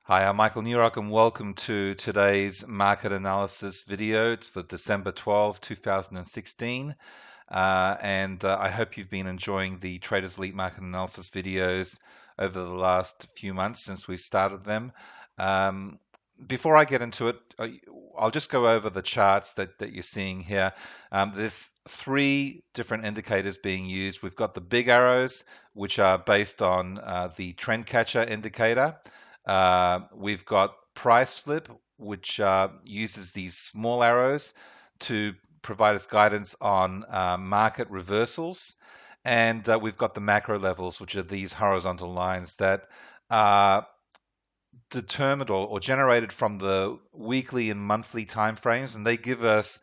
Hi, I'm Michael Newrock and welcome to today's market analysis video. It's for December 12, 2016. I hope you've been enjoying the Traders Elite market analysis videos over the last few months since we've started them. Um, Before I get into it, I'll just go over the charts that you're seeing here. There's three different indicators being used. We've got the big arrows, which are based on the trend catcher indicator. We've got price slip, which uses these small arrows to provide us guidance on market reversals. And we've got the macro levels, which are these horizontal lines that are determined or generated from the weekly and monthly timeframes, and they give us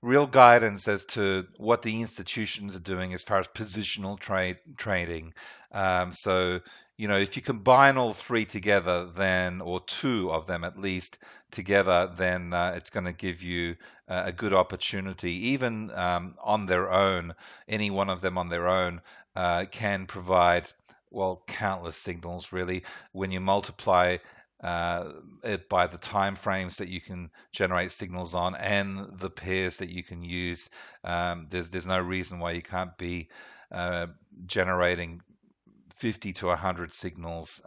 real guidance as to what the institutions are doing as far as positional trading. So, if you combine all three together, then, or two of them at least together, then it's going to give you a good opportunity. Even on their own, any one of them on their own can provide, well, countless signals really when you multiply uh, it by the time frames that you can generate signals on and the pairs that you can use. There's no reason why you can't be uh, generating 50 to 100 signals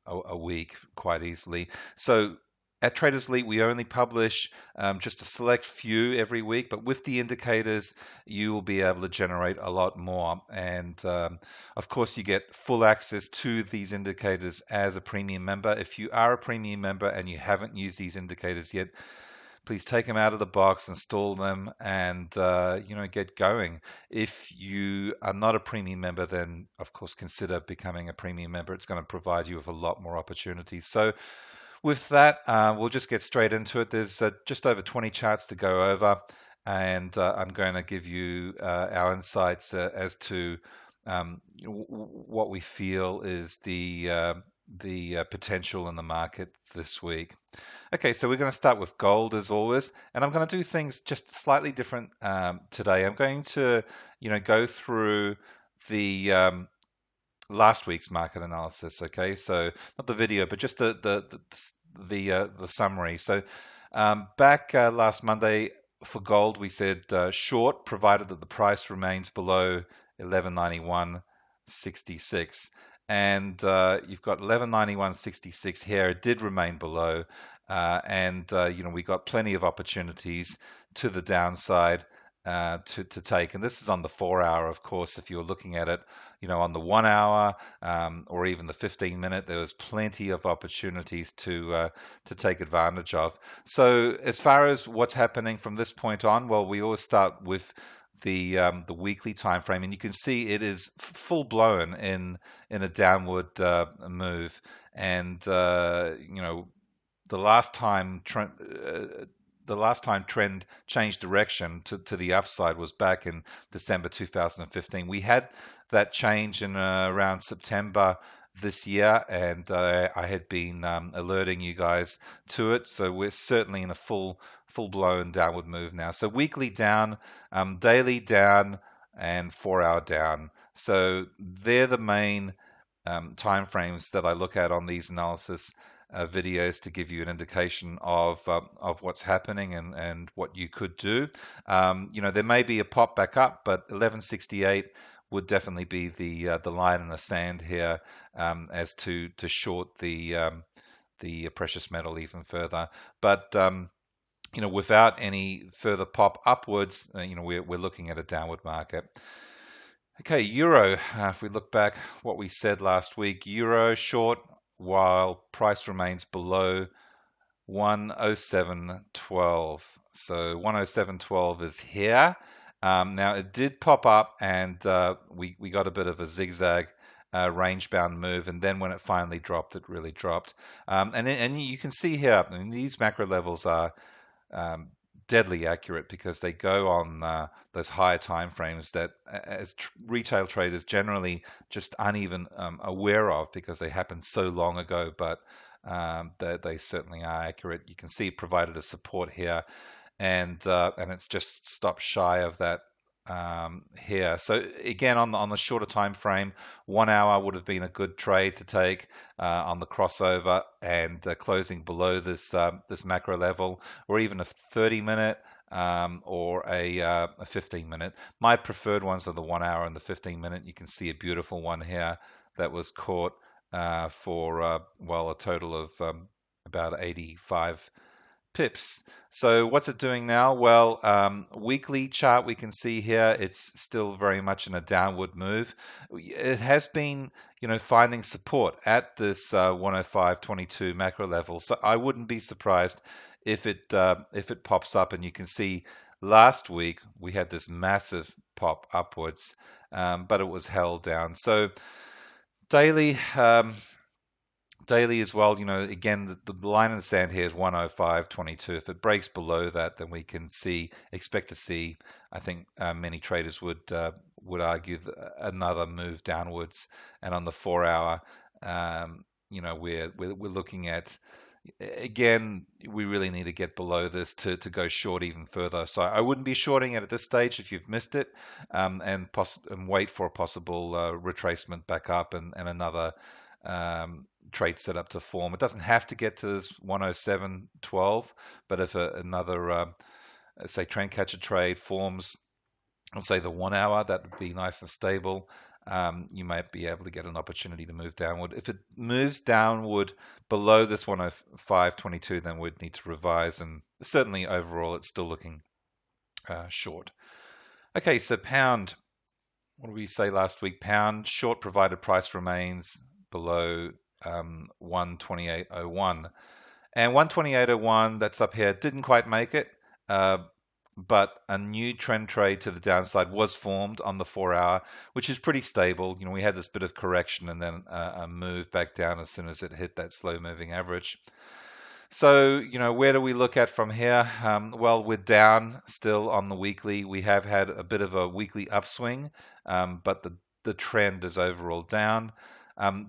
a week quite easily. So at Traders Elite, we only publish just a select few every week, but with the indicators, you will be able to generate a lot more. And of course, you get full access to these indicators as a premium member. If you are a premium member and you haven't used these indicators yet, please take them out of the box, install them, and get going. If you are not a premium member, then of course consider becoming a premium member. It's going to provide you with a lot more opportunities. So with that, we'll just get straight into it. There's just over 20 charts to go over, and I'm going to give you our insights as to what we feel is the potential in the market this week. Okay, so we're going to start with gold as always, and I'm going to do things just slightly different today. I'm going to, go through the last week's market analysis. Okay, so not the video, but just the summary. So back last Monday for gold, we said short, provided that the price remains below 1191.66. And you've got 1191.66 here. It did remain below, we got plenty of opportunities to the downside to take. And this is on the 4 hour, of course. If you're looking at it, on the 1 hour or even the 15 minute, there was plenty of opportunities to take advantage of. So as far as what's happening from this point on, well, we always start with the weekly time frame, and you can see it is full blown in a downward move. And the last time trend changed direction to the upside was back in December 2015. We had that change in around September this year, and I had been alerting you guys to it. So we're certainly in a full-blown downward move now. So weekly down, daily down, and 4 hour down. So they're the main time frames that I look at on these analysis videos to give you an indication of what's happening and what you could do. There may be a pop back up, but 1168 would definitely be the line in the sand here as to short the precious metal even further. But without any further pop upwards, we're looking at a downward market. Okay, euro. If we look back what we said last week, euro short while price remains below 107.12. So 107.12 is here. Now it did pop up, and we got a bit of a zigzag range-bound move, and then when it finally dropped, it really dropped. And you can see here, I mean, these macro levels are um, deadly accurate because they go on those higher time frames that as retail traders generally just aren't even aware of because they happened so long ago, but they certainly are accurate. You can see it provided a support here, and it's just stopped shy of that here. So again, on the shorter time frame, 1 hour would have been a good trade to take on the crossover and closing below this macro level, or even a 30-minute or a 15-minute. My preferred ones are the 1 hour and the 15-minute. You can see a beautiful one here that was caught for well, a total of about 85 pips. So what's it doing now? Well, weekly chart, we can see here it's still very much in a downward move. It has been, finding support at this 105.22 macro level. So I wouldn't be surprised if it pops up. And you can see last week we had this massive pop upwards, but it was held down. So daily. Daily as well, again, the line in the sand here is 105.22. If it breaks below that, then we can expect to see, I think many traders would argue another move downwards. And on the 4 hour, we're looking at, again, we really need to get below this to go short even further. So I wouldn't be shorting it at this stage if you've missed it, and wait for a possible retracement back up and another trade set up to form. It doesn't have to get to this 107.12, but if another, say, trend catcher trade forms, I'll say the 1 hour, that would be nice and stable. You might be able to get an opportunity to move downward. If it moves downward below this 105.22, then we'd need to revise, and certainly overall it's still looking short. Okay, so pound. What did we say last week? Pound short provided price remains below 128.01. And 128.01, that's up here, didn't quite make it, but a new trend trade to the downside was formed on the 4 hour, which is pretty stable. We had this bit of correction and then a move back down as soon as it hit that slow moving average. So, where do we look at from here? Well, we're down still on the weekly. We have had a bit of a weekly upswing, but the trend is overall down.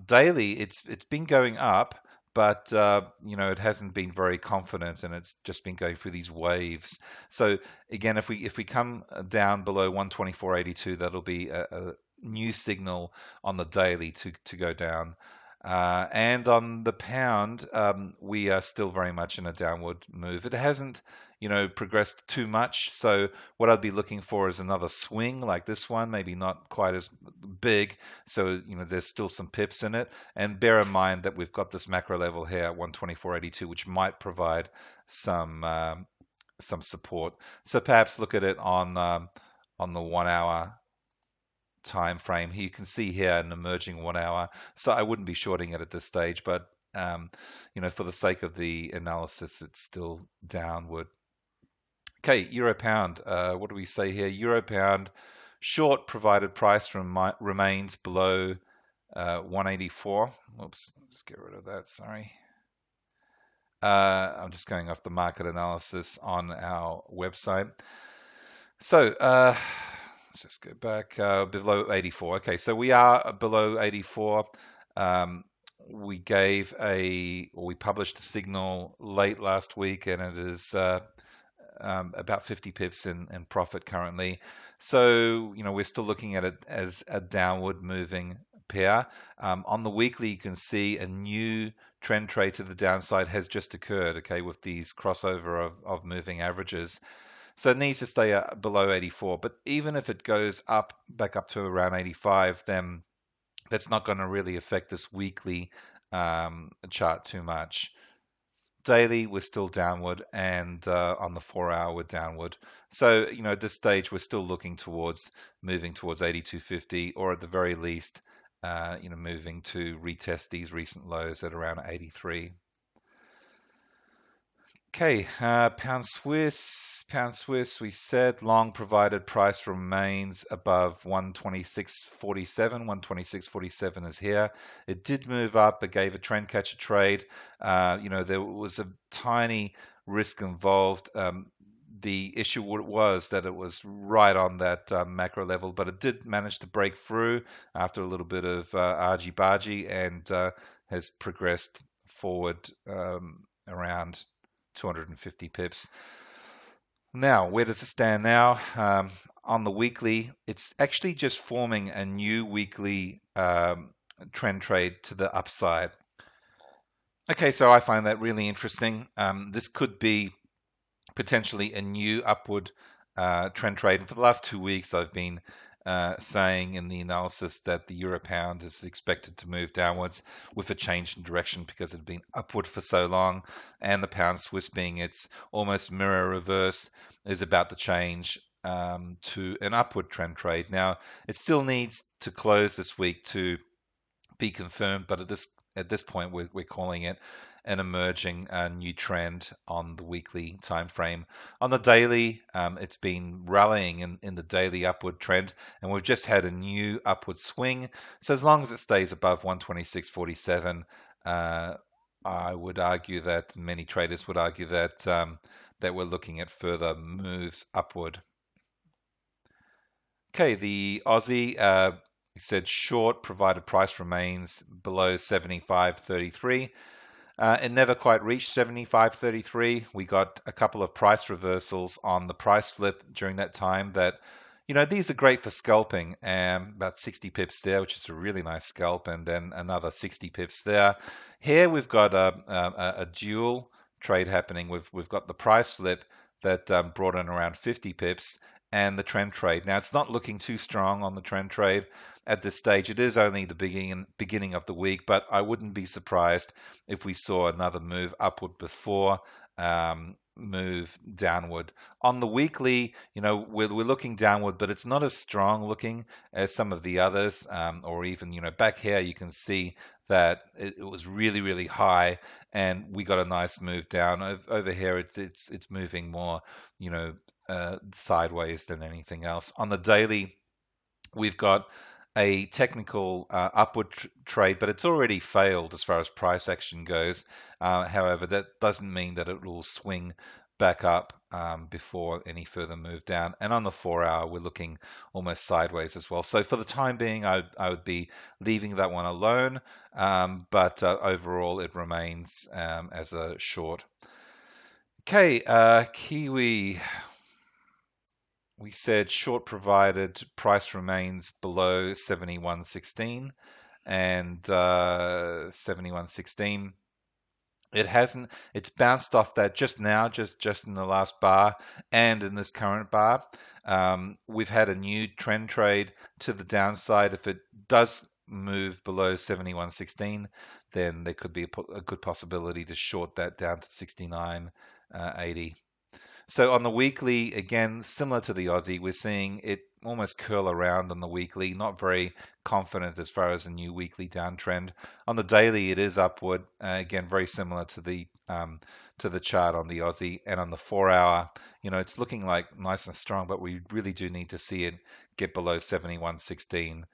Daily, it's been going up, but it hasn't been very confident, and it's just been going through these waves. So again, if we come down below 124.82, that'll be a new signal on the daily to go down. And on the pound, we are still very much in a downward move. It hasn't, progressed too much. So what I'd be looking for is another swing like this one, maybe not quite as big. So, there's still some pips in it. And bear in mind that we've got this macro level here at 124.82, which might provide some support. So perhaps look at it on the 1 hour time frame. You can see here an emerging 1 hour. So I wouldn't be shorting it at this stage, but for the sake of the analysis, it's still downward. Okay, euro pound. What do we say here? Euro pound short provided price remains below 184. Oops, let's get rid of that. Sorry. I'm just going off the market analysis on our website. So let's just go back below 84. Okay, so we are below 84. We published a signal late last week, and it is about 50 pips in profit currently. So, we're still looking at it as a downward moving pair. On the weekly, you can see a new trend trade to the downside has just occurred, okay, with these crossover of moving averages. So it needs to stay below 84. But even if it goes back up to around 85, then that's not going to really affect this weekly chart too much. Daily, we're still downward, and on the 4 hour, we're downward. So, at this stage, we're still looking moving towards 82.50, or at the very least, moving to retest these recent lows at around 83. Okay, pound Swiss. Pound Swiss, we said long provided price remains above 126.47. 126.47 is here. It did move up. It gave a trend catcher trade. There was a tiny risk involved. The issue was that it was right on that macro level, but it did manage to break through after a little bit of argy-bargy and has progressed forward around 250 pips. Now, where does it stand now? On the weekly, it's actually just forming a new weekly trend trade to the upside. Okay, so I find that really interesting. This could be potentially a new upward trend trade. And for the last 2 weeks, I've been saying in the analysis that the euro pound is expected to move downwards with a change in direction because it had been upward for so long, and the pound Swiss, being its almost mirror reverse, is about to change to an upward trend trade. Now, it still needs to close this week to be confirmed, but at this point, we're calling it an emerging new trend on the weekly time frame. On the daily, it's been rallying in the daily upward trend, and we've just had a new upward swing. So as long as it stays above 126.47, I would argue that many traders would argue that we're looking at further moves upward. Okay, the Aussie said short provided price remains below 75.33. It never quite reached 75.33. We got a couple of price reversals on the price slip during that time that, these are great for scalping. About 60 pips there, which is a really nice scalp, and then another 60 pips there. Here we've got a dual trade happening. We've got the price slip that brought in around 50 pips and the trend trade. Now, it's not looking too strong on the trend trade at this stage. It is only the beginning of the week, but I wouldn't be surprised if we saw another move upward before move downward. On the weekly, we're looking downward, but it's not as strong looking as some of the others, or even, back here you can see that it was really, really high, and we got a nice move down. Over here, it's moving more, sideways than anything else. On the daily, we've got a technical upward trade, but it's already failed as far as price action goes. However, that doesn't mean that it will swing back up before any further move down. And on the 4 hour, we're looking almost sideways as well. So for the time being, I would be leaving that one alone. But overall, it remains as a short. Okay, Kiwi. We said short provided price remains below 71.16 and 71.16. It's bounced off that just now, just in the last bar and in this current bar. We've had a new trend trade to the downside. If it does move below 71.16, then there could be a good possibility to short that down to 69.80. So on the weekly, again, similar to the Aussie, we're seeing it almost curl around on the weekly, not very confident as far as a new weekly downtrend. On the daily, it is upward, again, very similar to the chart on the Aussie. And on the 4 hour, it's looking like nice and strong, but we really do need to see it get below 71.16,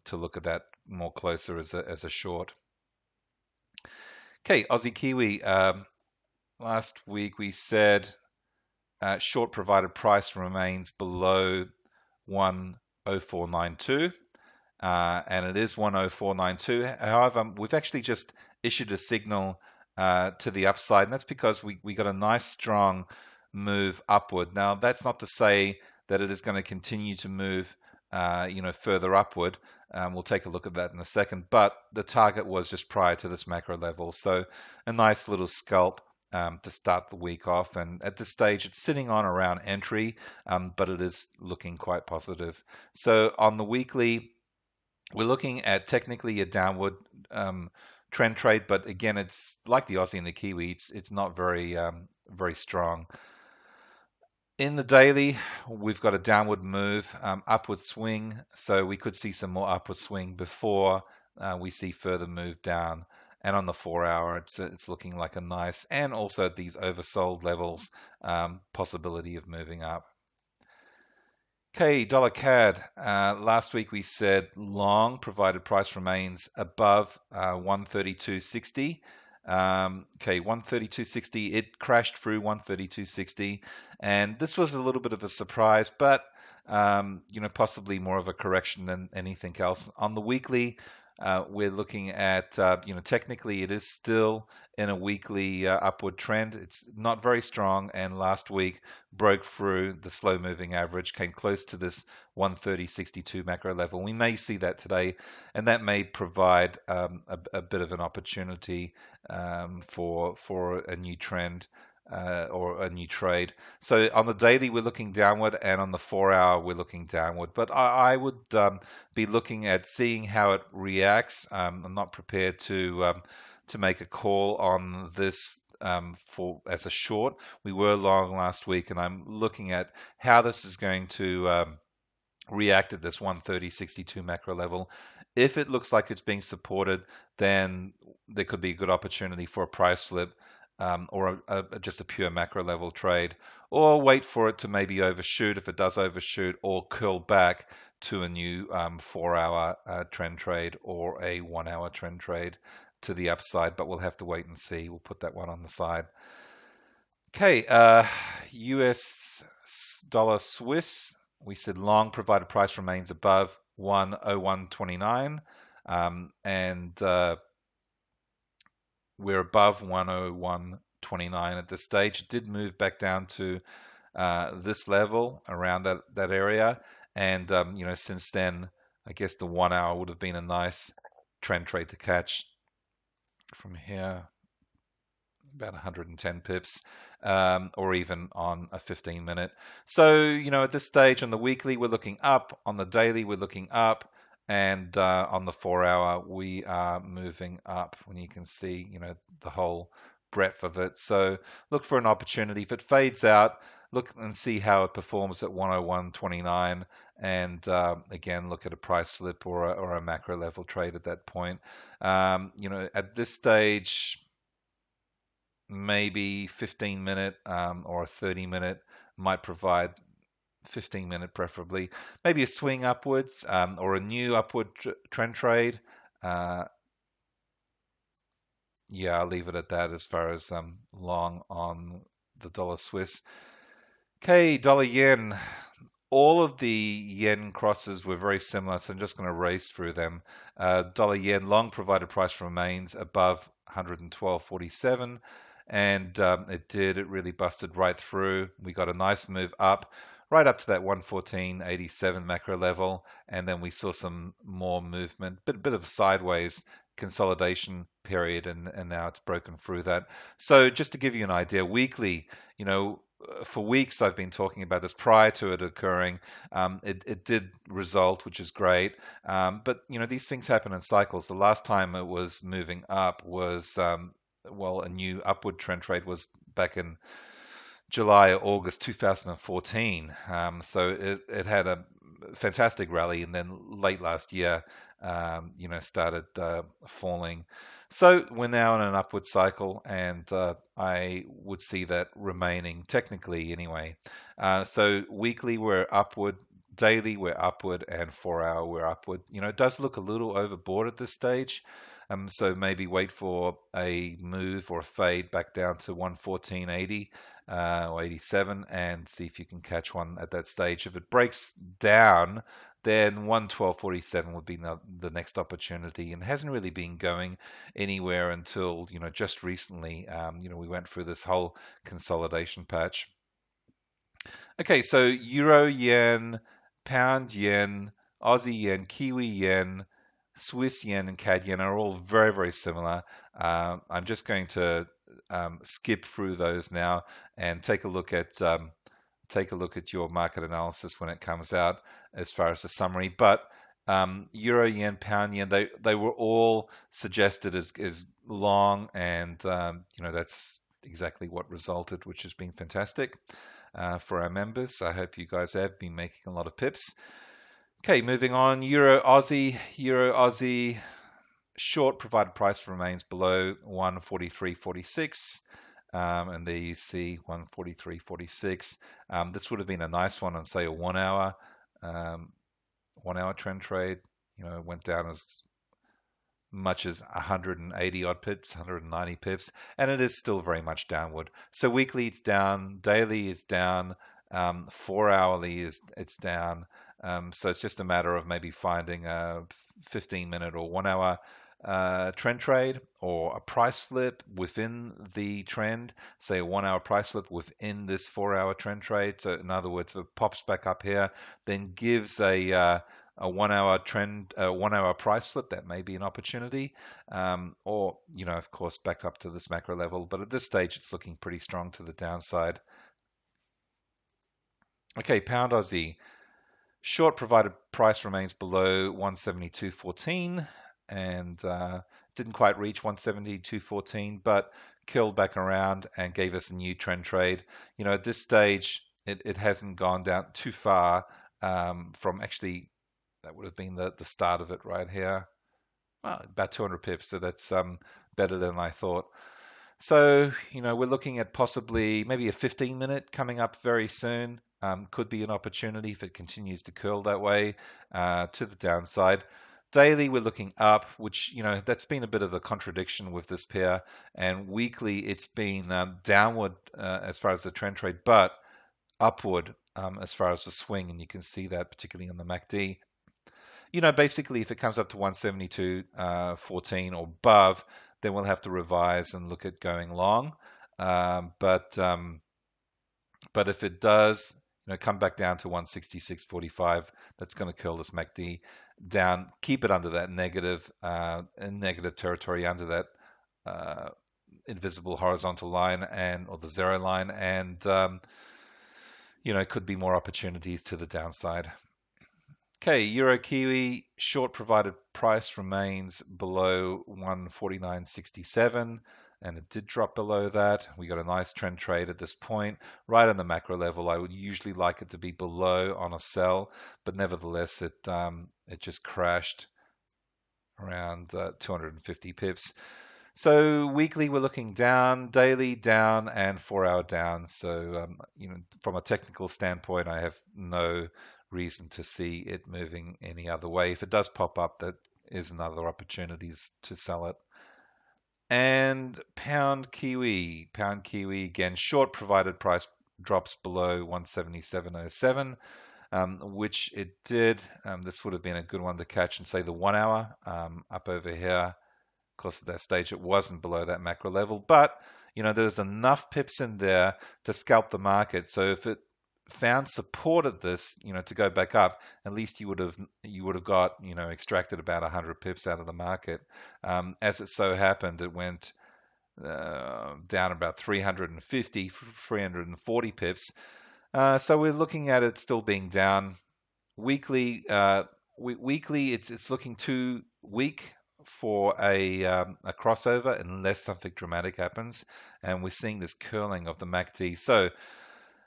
to look at that more closer as a short. Okay, Aussie Kiwi. Last week we said short provided price remains below 104.92, and it is 104.92. However, we've actually just issued a signal to the upside, and that's because we got a nice strong move upward. Now, that's not to say that it is going to continue to move further upward. We'll take a look at that in a second, but the target was just prior to this macro level. So a nice little scalp to start the week off. And at this stage, it's sitting on around entry, but it is looking quite positive. So on the weekly, we're looking at technically a downward trend trade, but again, it's like the Aussie and the Kiwi. It's not very strong. In the daily, we've got a downward move, upward swing, so we could see some more upward swing before we see further move down. And on the 4 hour, it's looking like a nice, and also at these oversold levels, possibility of moving up. Okay, dollar CAD. Last week we said long, provided price remains above 132.60. Okay, 132.60. It crashed through 132.60, and this was a little bit of a surprise, but possibly more of a correction than anything else. On the weekly, we're looking at, technically it is still in a weekly upward trend. It's not very strong, and last week broke through the slow moving average, came close to this 130.62 macro level. We may see that today, and that may provide a bit of an opportunity for a new trend. Or a new trade. So on the daily, we're looking downward, and on the 4 hour, we're looking downward. But I would be looking at seeing how it reacts. I'm not prepared to make a call on this for as a short. We were long last week, and I'm looking at how this is going to react at this 130.62 macro level. If it looks like it's being supported, then there could be a good opportunity for a price flip, or just a pure macro level trade, or wait for it to maybe overshoot if it does overshoot, or curl back to a new 4 hour trend trade or a 1 hour trend trade to the upside. But we'll have to wait and see. We'll put that one on the side. Okay, US dollar Swiss. We said long, provided price remains above 101.29, and we're above 101.29 at this stage. It did move back down to this level around that area, and since then, I guess the 1 hour would have been a nice trend trade to catch from here, about 110 pips, or even on a 15-minute. So, at this stage on the weekly, we're looking up. On the daily, we're looking up. And on the 4 hour, we are moving up when you can see, the whole breadth of it. So look for an opportunity. If it fades out, look and see how it performs at 101.29. And again, look at a price slip or a macro level trade at that point. At this stage, maybe 15-minute or a 30-minute might provide 15-minute preferably, maybe a swing upwards, or a new upward trend trade. Yeah, I'll leave it at that as far as long on the dollar Swiss. Okay, dollar yen. All of the yen crosses were very similar, so I'm just going to race through them. Dollar yen long, provided price remains above 112.47, and it really busted right through. We got a nice move up, right up to that 114.87 macro level, and then we saw some more movement, bit of a sideways consolidation period, and now it's broken through that. So just to give you an idea, weekly, for weeks I've been talking about this prior to it occurring. It did result, which is great. But these things happen in cycles. The last time it was moving up was a new upward trend trade was back in July or August 2014. So it had a fantastic rally, and then late last year, started falling. So we're now in an upward cycle, and I would see that remaining technically anyway. So weekly we're upward, daily we're upward, and 4 hour we're upward. It does look a little overbought at this stage. So maybe wait for a move or a fade back down to 114.80 or 87, and see if you can catch one at that stage. If it breaks down, then 112.47 would be the next opportunity, and hasn't really been going anywhere until just recently. We went through this whole consolidation patch. Okay, so euro yen, pound yen, Aussie yen, Kiwi yen, Swiss yen, and CAD yen are all very, very similar. I'm just going to skip through those now and take a look at your market analysis when it comes out as far as the summary. But euro yen, pound yen, they were all suggested as long, and that's exactly what resulted, which has been fantastic for our members. I hope you guys have been making a lot of pips. Okay, moving on. Euro Aussie short, provided price remains below 143.46. And there you see 143.46. This would have been a nice one on, say, a 1 hour trend trade. It went down as much as 180 odd pips, 190 pips, and it is still very much downward. So weekly it's down, daily is down, 4 hourly it's down. So it's just a matter of maybe finding a 15-minute or 1 hour trend trade, or a price slip within the trend, say a 1 hour price slip within this 4 hour trend trade. So in other words, if it pops back up here, then gives a 1 hour trend, 1 hour price slip, that may be an opportunity. Or, of course, back up to this macro level. But at this stage, it's looking pretty strong to the downside. Okay, Pound Aussie. Short provided price remains below 172.14 and didn't quite reach 172.14, but curled back around and gave us a new trend trade. At this stage, it hasn't gone down too far from actually, that would have been the start of it right here. Well, about 200 pips, so that's better than I thought. So, we're looking at possibly maybe a 15-minute coming up very soon. Could be an opportunity if it continues to curl that way to the downside. Daily, we're looking up, which, that's been a bit of a contradiction with this pair. And weekly, it's been downward as far as the trend trade, but upward as far as the swing. And you can see that particularly on the MACD. Basically, if it comes up to 172.14 or above, then we'll have to revise and look at going long. But if it does, come back down to 166.45, that's going to curl this MACD down, keep it under that negative territory, under that invisible horizontal line or the zero line, and could be more opportunities to the downside. Okay, Euro Kiwi short provided price remains below 149.67, and it did drop below that. We got a nice trend trade at this point, right on the macro level. I would usually like it to be below on a sell, but nevertheless, it just crashed around 250 pips. So weekly we're looking down, daily down, and 4 hour down. So from a technical standpoint, I have no reason to see it moving any other way. If it does pop up, that is another opportunity to sell it. And Pound Kiwi again, short provided price drops below 177.07, which it did. This would have been a good one to catch and say the 1 hour up over here. Of course, at that stage, it wasn't below that macro level, but there's enough pips in there to scalp the market. So if it found support at this, to go back up, at least you would have got, extracted about 100 pips out of the market. As it so happened, it went down about 350, 340 pips. So we're looking at it still being down. Weekly, it's looking too weak for a crossover unless something dramatic happens, and we're seeing this curling of the MACD. So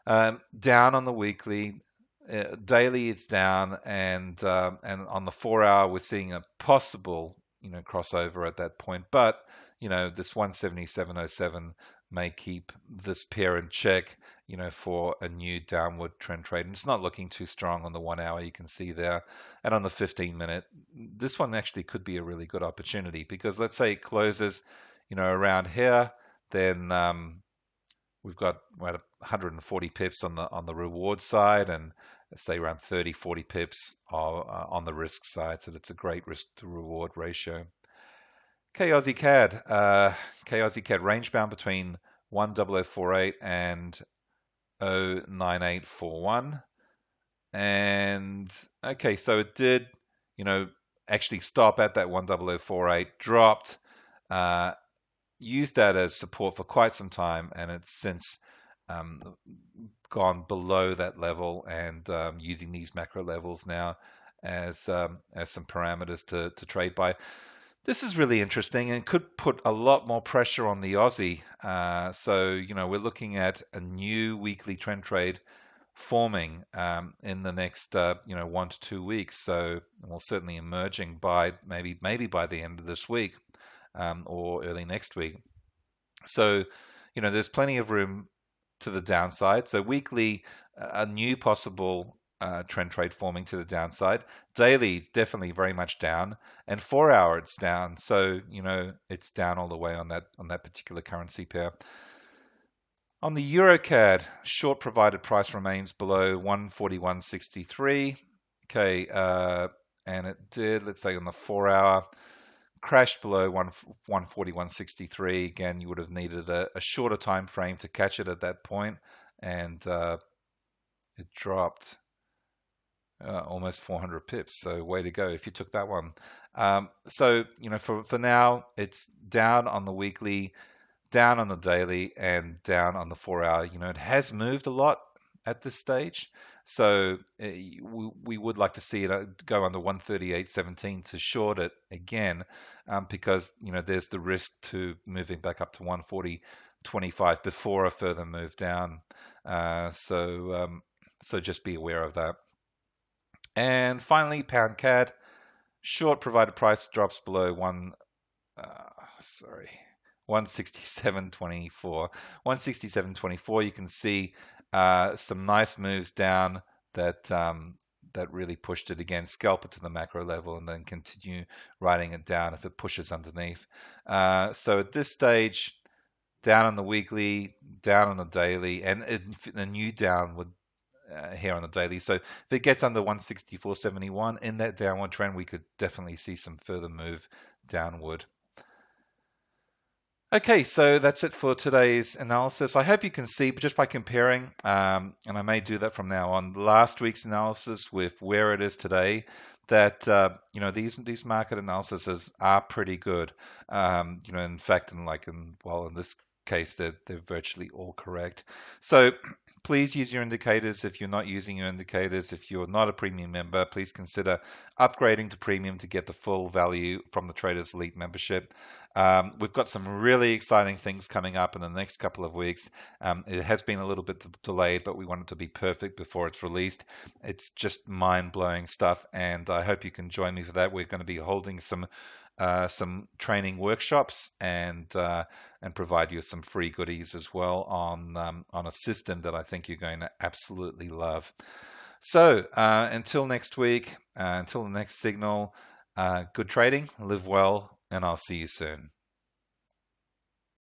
down on the weekly, daily it's down, and on the 4 hour we're seeing a possible crossover at that point. But this 177.07 may keep this pair in check, for a new downward trend trade. And it's not looking too strong on the 1 hour, you can see there. And on the 15-minute, this one actually could be a really good opportunity, because let's say it closes, around here, then we've got 140 pips on the reward side, and let's say around 30-40 pips on the risk side. So that's a great risk to reward ratio. Aussie CAD range bound between 10048 and 09841. And okay, so it did, actually stop at that 10048, dropped, used that as support for quite some time, and it's since gone below that level, and using these macro levels now as some parameters to trade by. This is really interesting and could put a lot more pressure on the Aussie. So, we're looking at a new weekly trend trade forming in the next 1 to 2 weeks. So, well, certainly emerging by maybe by the end of this week or early next week. So, there's plenty of room to the downside. So weekly, a new possible trend trade forming to the downside. Daily, it's definitely very much down, and 4 hour it's down. So it's down all the way on that particular currency pair. On the EuroCAD, short provided price remains below 141.63. Okay, and it did, let's say on the 4 hour, crashed below 140, 163. Again, you would have needed a shorter time frame to catch it at that point, and it dropped almost 400 pips. So way to go if you took that one. So for now, it's down on the weekly, down on the daily, and down on the 4 hour. It has moved a lot at this stage. So we would like to see it go under 138.17 to short it again, because there's the risk to moving back up to 140.25 before a further move down. So just be aware of that. And finally, pound CAD short provided price drops below 167.24. 167.24. You can see some nice moves down that really pushed it again. Scalp it to the macro level and then continue riding it down if it pushes underneath. So at this stage, down on the weekly, down on the daily, and a new downward here on the daily. So if it gets under 164.71 in that downward trend, we could definitely see some further move downward. Okay, so that's it for today's analysis. I hope you can see, just by comparing, and I may do that from now on, last week's analysis with where it is today, that these market analyses are pretty good. In fact, in this case, they're virtually all correct. So please use your indicators. If you're not using your indicators, if you're not a premium member, please consider upgrading to premium to get the full value from the Traders Elite membership. We've got some really exciting things coming up in the next couple of weeks. It has been a little bit delayed, but we want it to be perfect before it's released. It's just mind-blowing stuff, and I hope you can join me for that. We're going to be holding some training workshops and provide you with some free goodies as well on a system that I think you're going to absolutely love. So until next week, until the next signal, good trading, live well, and I'll see you soon.